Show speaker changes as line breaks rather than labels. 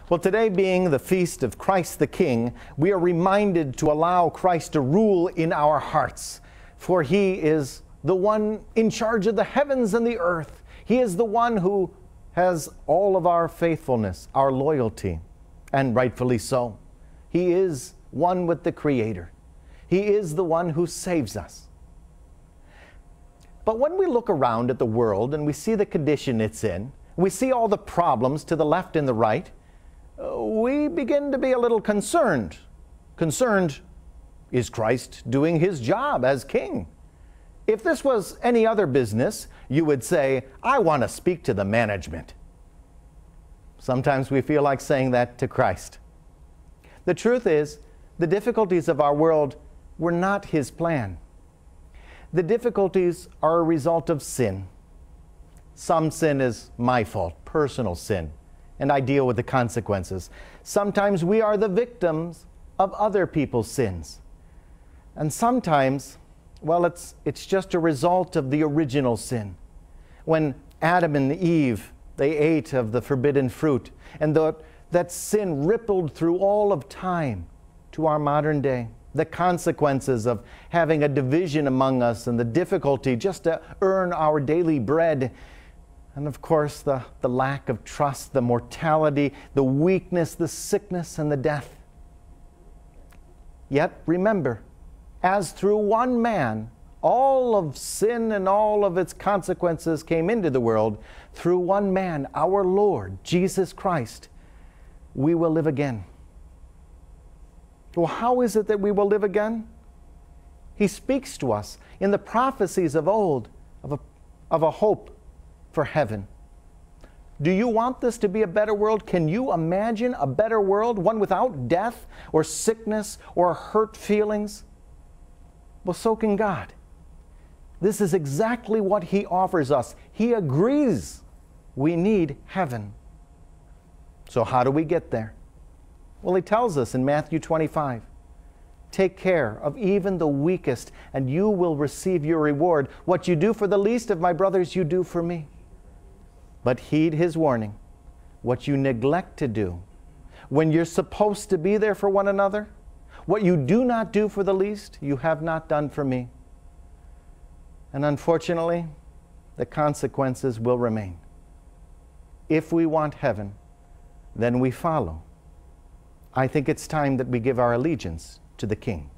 Well, today being the feast of Christ the King, we are reminded to allow Christ to rule in our hearts, for He is the one in charge of the heavens and the earth. He is the one who has all of our faithfulness, our loyalty, and rightfully so. He is one with the Creator. He is the one who saves us. But when we look around at the world and we see the condition it's in, we see all the problems to the left and the right, we begin to be a little concerned. Concerned, is Christ doing His job as King? If this was any other business, you would say, I want to speak to the management. Sometimes we feel like saying that to Christ. The truth is, the difficulties of our world were not His plan. The difficulties are a result of sin. Some sin is my fault, personal sin, and I deal with the consequences. Sometimes we are the victims of other people's sins. And sometimes, well, it's just a result of the original sin. When Adam and Eve, they ate of the forbidden fruit, and that sin rippled through all of time to our modern day. The consequences of having a division among us and the difficulty just to earn our daily bread. And of course, the lack of trust, the mortality, the weakness, the sickness, and the death. Yet, remember, as through one man, all of sin and all of its consequences came into the world, through one man, our Lord, Jesus Christ, we will live again. Well, how is it that we will live again? He speaks to us in the prophecies of old of a hope for heaven. Do you want this to be a better world? Can you imagine a better world, one without death or sickness or hurt feelings? Well, so can God. This is exactly what He offers us. He agrees we need heaven. So how do we get there? Well, He tells us in Matthew 25, take care of even the weakest, and you will receive your reward. What you do for the least of my brothers, you do for me. But heed His warning. What you neglect to do, when you're supposed to be there for one another, what you do not do for the least, you have not done for me. And unfortunately, the consequences will remain. If we want heaven, then we follow. I think it's time that we give our allegiance to the King.